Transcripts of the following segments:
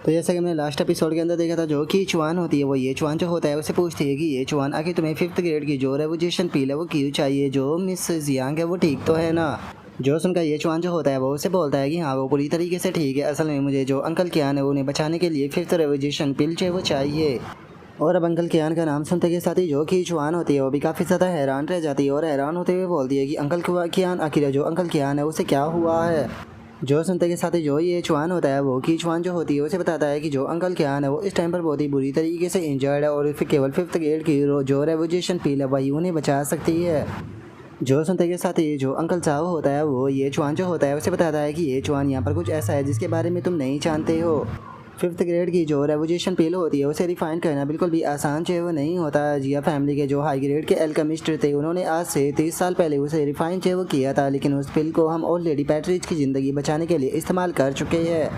तो जैसा कि हमने लास्ट एपिसोड के अंदर देखा था, जो कि चुआन होती है वो ये चुआन जो होता है उससे पूछती है कि ये चुआन आखिर तुम्हें 5th ग्रेड की जो रेवोल्यूशन पील है वो क्यों चाहिए, जो मिस जियांग है वो ठीक तो है ना। जो सुनकर ये चुआन जो होता है वो उससे बोलता है कि हाँ वो पूरी तरीके से ठीक है, असल में मुझे जो अंकल कियान है उन्हें बचाने के लिए 5th रेवोल्यूशन पिल जो है वो चाहिए। और अब अंकल कियान का नाम सुनते के साथ ही जो कि चुआन होती है वो भी काफ़ी ज़्यादा हैरान रह जाती है और हैरान होते हुए बोलती है कि अंकल कियान आखिर जो अंकल कियान है उसे क्या हुआ है। जो सुनते के साथ ही जो ये चुआन होता है वो की चुआन जो होती है उसे बताता है कि जो अंकल कियान है वो इस टाइम पर बहुत ही बुरी तरीके से इंजर्ड है और फिर केवल 5th ग्रेड की जो रेवोल्यूशन पील है वही उन्हें बचा सकती है। जो सुनते के साथ ही जो अंकल चाव होता है वो ये चुआन जो होता है उसे बताता है कि ये चुआन यहाँ पर कुछ ऐसा है जिसके बारे में तुम नहीं जानते हो। 5th ग्रेड की जो रेवोल्यूशन पील होती है उसे रिफाइन करना बिल्कुल भी आसान जो है वो नहीं होता। जिया फैमिली के जो हाई ग्रेड के एल्केमिस्ट थे उन्होंने आज से 30 साल पहले उसे रिफाइन जो है वो किया था, लेकिन उस पिल को हम ऑलरेडी पैट्रिज की ज़िंदगी बचाने के लिए इस्तेमाल कर चुके हैं।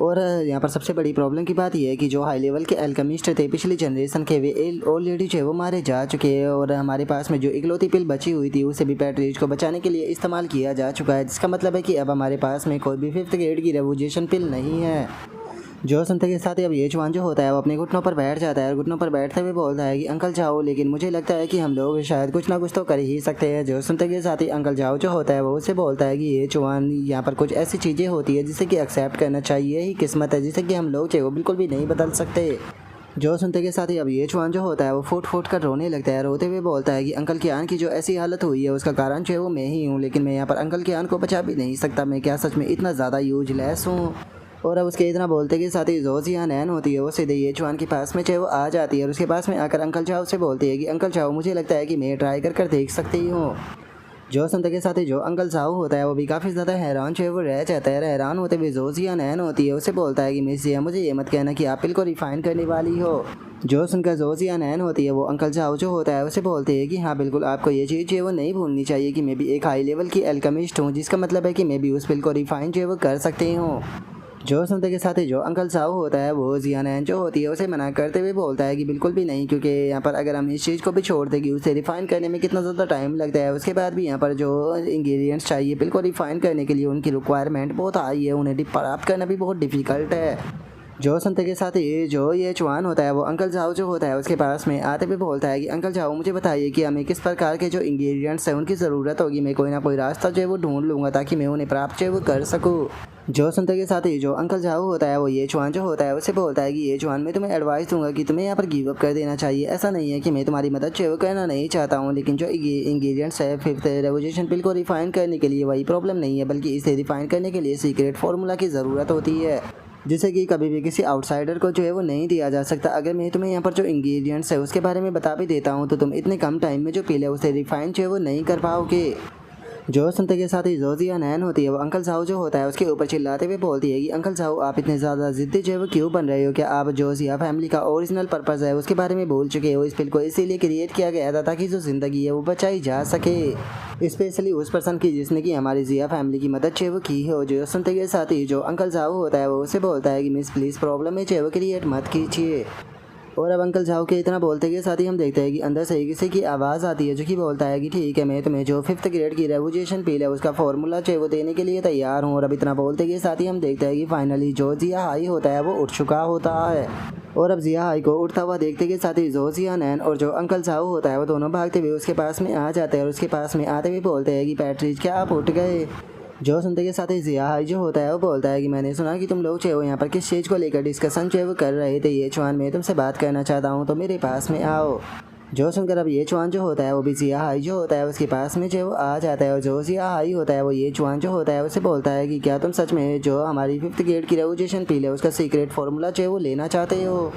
और यहाँ पर सबसे बड़ी प्रॉब्लम की बात यह है कि जो हाई लेवल के एल्केमिस्ट थे पिछली जनरेशन के वे ऑलरेडी जो है वो मारे जा चुके हैं और हमारे पास में जो इकलौती पिल बची हुई थी उसे भी पैट्रिज को बचाने के लिए इस्तेमाल किया जा चुका है, जिसका मतलब है कि अब हमारे पास में कोई भी 5th ग्रेड की रेवोल्यूशन पिल नहीं है। जो सुनते के साथ ही अब ये चुआन जो होता है वो अपने घुटनों पर बैठ जाता है और घुटनों पर बैठते हुए बोलता है कि अंकल जाओ, लेकिन मुझे लगता है कि हम लोग शायद कुछ ना कुछ तो कर ही सकते हैं। जो सुनते के साथ ही अंकल जाओ जो होता है वो उससे बोलता है कि ये चुआन यहाँ पर कुछ ऐसी चीज़ें होती है जिसे कि एक्सेप्ट करना चाहिए, ही किस्मत है जिसे कि हम लोग जो वो बिल्कुल भी नहीं बदल सकते। जो सुनते के साथ ही अब ये चुआन जो होता है वो फूट फूट कर रोने लगता है, रोते हुए बोलता है कि अंकल कियान की जो ऐसी हालत हुई है उसका कारण जो है वो मैं ही हूँ, लेकिन मैं यहाँ पर अंकल कियान को बचा भी नहीं सकता। मैं क्या सच में इतना ज़्यादा यूजलेस हूँ। और अब उसके इतना बोलते के साथ ही जोजिया नैन होती है वो सीधे ये चुआन के पास में चाहे वो आ जाती है और उसके पास में आकर अंकल चाओ से बोलती है कि अंकल चाओ मुझे लगता है कि मैं ट्राई कर देख सकती हूँ। जो सुनते के साथ ही जो अंकल साहू होता है वो भी काफ़ी ज़्यादा हैरान जो है वो रह जाता है। हैरान होते हुए जोजिया नैन होती है उसे बोलता है कि मिस जिया मुझे ये मत कहना कि आप पिल को रिफाइन करने वाली हो। जो सुनकर जोजिया नैन होती है वो अंकल साहू जो होता है उसे बोलते हैं कि हाँ बिल्कुल आपको ये चीज़ जो है वो नहीं भूलनी चाहिए कि मैं भी एक हाई लेवल की एल्केमिस्ट हूँ, जिसका मतलब है कि मैं भी उस पिल को रिफाइन जो है वो कर सकती हूँ। जो सुनते के साथ ही जो अंकल साहू होता है वो जिया नैन जो होती है उसे मना करते हुए बोलता है कि बिल्कुल भी नहीं, क्योंकि यहाँ पर अगर हम इस चीज़ को भी छोड़ देंगे उसे रिफाइन करने में कितना ज़्यादा टाइम लगता है, उसके बाद भी यहाँ पर जो इंग्रेडिएंट्स चाहिए बिल्कुल रिफाइन करने के लिए उनकी रिक्वायरमेंट बहुत हाई है, उन्हें प्राप्त करना भी बहुत डिफ़िकल्ट है। जो सुनते के साथ ही जो ये चुआन होता है वो अंकल जाओ जो होता है उसके पास में आते हुए बोलता है कि अंकल जाओ मुझे बताइए कि हमें किस प्रकार के जो इंग्रेडिएंट्स हैं उनकी ज़रूरत होगी, मैं कोई ना कोई रास्ता जो है वो ढूंढ लूँगा ताकि मैं उन्हें प्राप्त जो है वो कर सकूँ। जो सुनते के साथ ही जो अंकल जाओ होता है वो ये चुआन जो होता है उससे बोलता है कि ये चुआन मैं तुम्हें एडवाइस दूंगा कि तुम्हें यहाँ पर गिव अप कर देना चाहिए। ऐसा नहीं है कि मैं तुम्हारी मदद जो है वो करना नहीं चाहता हूँ, लेकिन जो इंग्रेडिएंट्स है 5th रेवोल्यूशन पिल को रिफाइन करने के लिए वही प्रॉब्लम नहीं है, बल्कि इसे रिफाइन करने के लिए सीक्रेट फार्मूला की ज़रूरत होती है, जिसे कि कभी भी किसी आउटसाइडर को जो है वो नहीं दिया जा सकता। अगर मैं तुम्हें यहाँ पर जो इंग्रेडिएंट्स है उसके बारे में बता भी देता हूँ तो तुम इतने कम टाइम में जो पिल है उसे रिफाइन जो है वो नहीं कर पाओगे। जो सुनते के साथ ही जोजिया नैन होती है वो अंकल साहू जो होता है उसके ऊपर चिल्लाते हुए बोलती है कि अंकल साहू आप इतने ज़्यादा ज़िद्दी जो है वो क्यों बन रहे हो, क्या आप जो जिया फैमिली का ओरिजिनल पर्पज़ है उसके बारे में भूल चुके हो। इस फिल्म को इसीलिए क्रिएट किया गया था ताकि जो ज़िंदगी है वो बचाई जा सके, स्पेशली उस पर्सन की जिसने कि हमारी जिया फैमिली की मदद जो है वो की हो। जो सुनते के साथ ही जो अंकल साहू होता है वो उसे बोलता है कि मिस प्लीज़ प्रॉब्लम है जो है वो क्रिएट मत कीजिए। और अब अंकल साहू के इतना बोलते के साथ ही हम देखते हैं कि अंदर से किसी की आवाज़ आती है जो कि बोलता है कि ठीक है मैं तुम्हें जो 5th ग्रेड की रेवोल्यूशन पिल है उसका फार्मूला जो है वो देने के लिए तैयार हूँ। और अब इतना बोलते के साथ ही हम देखते हैं कि फाइनली जो जिया हाई होता है वो उठ चुका होता है। और अब जिया हाई को उठता हुआ देखते के साथ ही जोजिया नैन और जो अंकल साहू होता है वो दोनों भागते हुए उसके पास में आ जाते हैं और उसके पास में आते हुए बोलते हैं कि पैट्रिज क्या आप उठ गए। जो सुनते के साथ ही जिया हाई जो होता है वो बोलता है कि मैंने सुना कि तुम लोग जो है यहाँ पर किस चीज़ को लेकर डिस्कशन जो है वो कर रहे थे, ये चुआन मैं तुमसे बात करना चाहता हूँ तो मेरे पास में आओ। जो सुनकर अब ये चुआन जो होता है वो भी जिया हाई जो होता है उसके पास में जो है वो आ जाता है और जो जिया हाई होता है वो ये चुआन जो होता है उसे बोलता है कि क्या तुम सच में जो हमारी 5th ग्रेड की रेवोल्यूशन पिल है उसका सीक्रेट फार्मूला जो है वो लेना चाहते हो।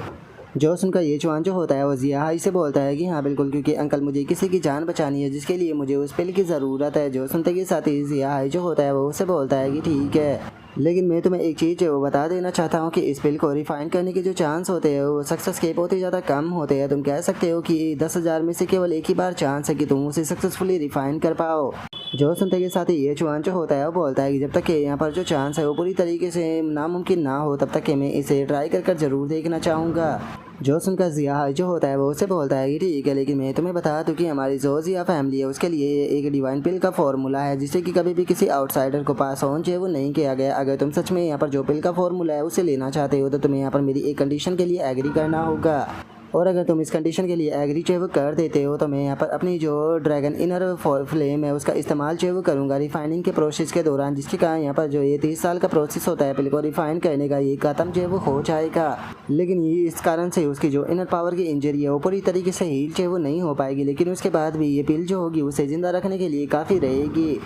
जो सुनकर ये चुआन जो होता है वो जिया हाई से बोलता है कि हाँ बिल्कुल, क्योंकि अंकल मुझे किसी की जान बचानी है जिसके लिए मुझे उस पिल की ज़रूरत है। जो सुनते के साथ ही जिया हाई जो होता है वो उससे बोलता है कि ठीक है, लेकिन मैं तुम्हें एक चीज़ जो बता देना चाहता हूँ कि इस पिल को रिफाइन करने के जो चांस होते हैं वो सक्सेस के बहुत ही ज़्यादा कम होते हैं। तुम कह सकते हो कि 10,000 में से केवल एक ही बार चांस है कि तुम उसे सक्सेसफुली रिफाइन कर पाओ। जो सुनते के साथ ही ये चुआन जो होता है वो बोलता है कि जब तक कि यहाँ पर जो चांस है वो पूरी तरीके से नामुमकिन ना हो तब तक कि मैं इसे ट्राई कर ज़रूर देखना चाहूँगा। जो सुनकर जिया हाई जो होता है वो उससे बोलता है कि ठीक है, लेकिन मैं तुम्हें बता दूं कि हमारी जो जिया फैमिली है उसके लिए एक डिवाइन पिल का फॉर्मूला है जिसे कि कभी भी किसी आउटसाइडर को पास ऑन चाहिए वो नहीं किया गया। अगर तुम सच में यहाँ पर जो पिल का फॉर्मूला है उसे लेना चाहते हो तो तुम्हें यहाँ पर मेरी एक कंडीशन के लिए एग्री करना होगा, और अगर तुम इस कंडीशन के लिए एग्री चाहिए वो कर देते हो तो मैं यहाँ पर अपनी जो ड्रैगन इनर फ्लेम है उसका इस्तेमाल चाहिए वो करूँगा रिफाइनिंग के प्रोसेस के दौरान, जिसके कारण यहाँ पर जो ये 30 साल का प्रोसेस होता है पिल को रिफाइन करने का, ये खत्म जो है वो हो जाएगा। लेकिन ये इस कारण से उसकी जो इनर पावर की इंजरी है वो पूरी तरीके से हील जो है वो नहीं हो पाएगी, लेकिन उसके बाद भी ये पिल जो होगी उसे ज़िंदा रखने के लिए काफ़ी रहेगी।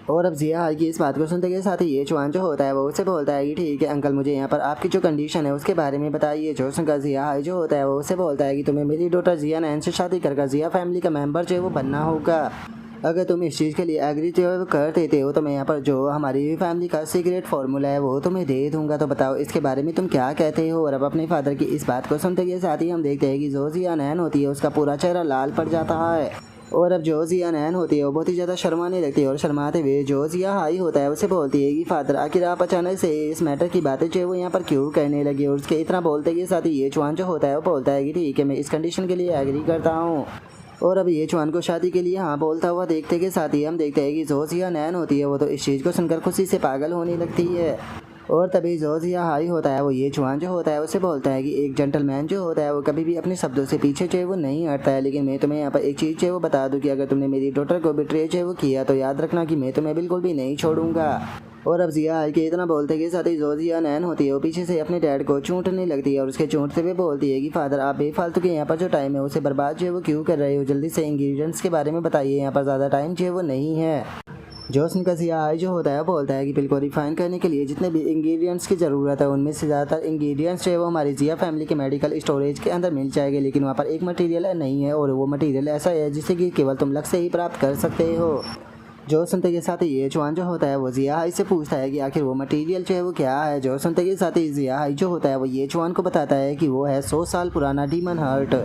और अब जिया हाई की इस बात को सुनते के साथ ही ये चुआन जो होता है वो उससे बोलता है कि ठीक है अंकल, मुझे यहाँ पर आपकी जो कंडीशन है उसके बारे में बताइए। जो सुनकर जिया हाई जो होता है वो उससे बोलता है कि तुम्हें मेरी डॉटर जिया नैन से शादी कर जिया फैमिली का मेंबर जो है वो बनना होगा। अगर तुम इस चीज़ के लिए एग्री जो है वो कर देते हो तो मैं यहाँ पर जो हमारी फैमिली का सीक्रेट फार्मूला है वो तुम्हें दे दूंगा। तो बताओ इसके बारे में तुम क्या कहते हो। और अब अपने फादर की इस बात को सुनते के साथ ही हम देखते हैं कि जो जिया नैन होती है उसका पूरा चेहरा लाल पड़ जाता है, और अब जो जिया नैन होती है वो बहुत ही ज़्यादा शर्माने लगती है, और शर्माते हुए जो जिया हाई होता है उसे बोलती है कि फादर आखिर आप अचानक से इस मैटर की बातें जो है वो यहाँ पर क्यों करने लगी। और उसके इतना बोलते के साथ ही ये चुआन जो होता है वो बोलता है कि ठीक है मैं इस कंडीशन के लिए एग्री करता हूँ। और अब ये चुआन को शादी के लिए हाँ बोलता हुआ देखते के साथ ही हम देखते हैं कि जो जिया नैन होती है वो तो इस चीज़ को सुनकर खुशी से पागल होने लगती है। और तभी जो जिया हाई होता है वो ये चुआन जो होता है उसे बोलता है कि एक जेंटलमैन जो होता है वो कभी भी अपने शब्दों से पीछे जो है वो नहीं हटता है, लेकिन मैं तुम्हें यहाँ पर एक चीज़ जो है वो बता दूं कि अगर तुमने मेरी डॉटर को बिट्रे जो है वो किया तो याद रखना कि मैं तुम्हें बिल्कुल भी नहीं छोड़ूंगा। और अब जिया हाई के इतना बोलते के साथ ही जो जिया नैन होती है वो पीछे से अपने डैड को चूंटने लगती है, और उसके चूंटते हुए बोलती है कि फादर आप बेफालतू के यहाँ पर जो टाइम है उसे बर्बाद जो है वो क्यों कर रहे हो, जल्दी से इंग्रेडिएंट्स के बारे में बताइए, यहाँ पर ज़्यादा टाइम जो है वो नहीं है। जो सुनकर जिया हाई जो होता है बोलता है कि पिल को रिफाइन करने के लिए जितने भी इंग्रेडिएंट्स की ज़रूरत है उनमें से ज़्यादातर इंग्रेडिएंट्स जो है वो हमारी जिया फैमिली के मेडिकल स्टोरेज के अंदर मिल जाएंगे, लेकिन वहाँ पर एक मटेरियल नहीं है, और वो मटेरियल ऐसा है जिसे कि केवल तुम लक से ही प्राप्त कर सकते हो। जो सुनते के साथ ही ये चुआन जो होता है वो जिया हाई से पूछता है कि आखिर वो मटेरियल जो है वो क्या है। जो सुनते के साथ ही जिया हाई जो होता है वो ये चुआन को बताता है कि वो है 100 साल पुराना डीमन हार्ट।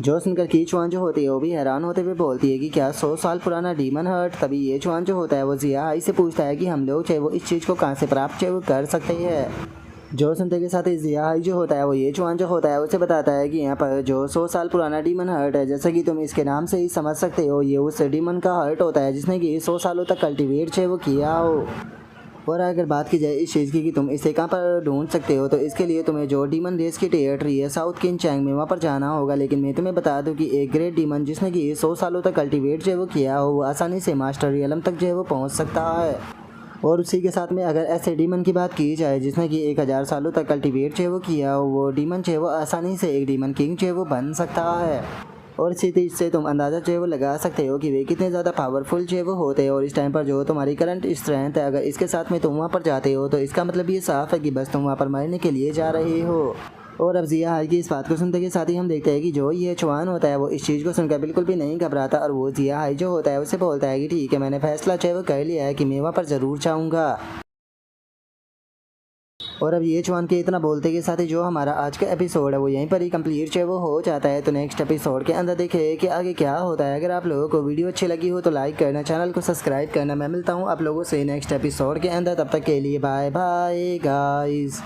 जो सुनकर की चुआन जो होती है वो भी हैरान होते हुए बोलती है कि क्या 100 साल पुराना डीमन हार्ट। तभी ये चुआन जो होता है वो जिया हाई से पूछता है कि हम लोग चाहे वो इस चीज़ को कहाँ से प्राप्त चाहे वो कर सकते हैं। जो सुनते के साथ ही जिया हाई जो होता है वो ये चुआन जो होता है उसे बताता है कि यहाँ पर जो 100 साल पुराना डीमन हार्ट है, जैसा कि तुम इसके नाम से ही समझ सकते हो, ये उस डीमन का हार्ट होता है जिसने कि 100 सालों तक कल्टिवेट चाहे वो किया हो। और अगर बात की जाए इस चीज़ की कि तुम इसे कहाँ पर ढूंढ सकते हो तो इसके लिए तुम्हें जो डीमन रेस की टेरिटरी है साउथ किन चैंग में वहाँ पर जाना होगा। लेकिन मैं तुम्हें बता दूं कि एक ग्रेट डीमन जिसने कि 100 सालों तक कल्टिवेट जो है वो किया हो वो आसानी से मास्टर रियलम तक जो है वो पहुँच सकता है। और उसी के साथ में अगर ऐसे डीमन की बात की जाए जिसने कि 1000 सालों तक कल्टिवेट जो है वो किया हो, वो डीमन जो है वो आसानी से एक डीमन किंग जो है वो बन सकता है। और इसी चीज़ से तुम अंदाज़ा जो है वो लगा सकते हो कि वे कितने ज़्यादा पावरफुल जो है वो होते हैं। और इस टाइम पर जो तुम्हारी करंट स्ट्रेंथ है अगर इसके साथ में तुम वहाँ पर जाते हो तो इसका मतलब ये साफ है कि बस तुम वहाँ पर मरने के लिए जा रहे हो। और अब जिया हाई की इस बात को सुनते के साथ ही हम देखते हैं कि जो ये चुआन होता है वो इस चीज़ को सुनकर बिल्कुल भी नहीं घबराता, और वो जिया हाई जो होता है उसे बोलता है कि ठीक है मैंने फैसला जो है वो कर लिया है कि मैं वहाँ पर ज़रूर जाऊँगा। और अब ये चुआन के इतना बोलते के साथ ही जो हमारा आज का एपिसोड है वो यहीं पर ही कंप्लीट जो है वो हो जाता है। तो नेक्स्ट एपिसोड के अंदर देखें कि आगे क्या होता है। अगर आप लोगों को वीडियो अच्छी लगी हो तो लाइक करना, चैनल को सब्सक्राइब करना। मैं मिलता हूँ आप लोगों से नेक्स्ट एपिसोड के अंदर, तब तक के लिए बाय बाय गाइस।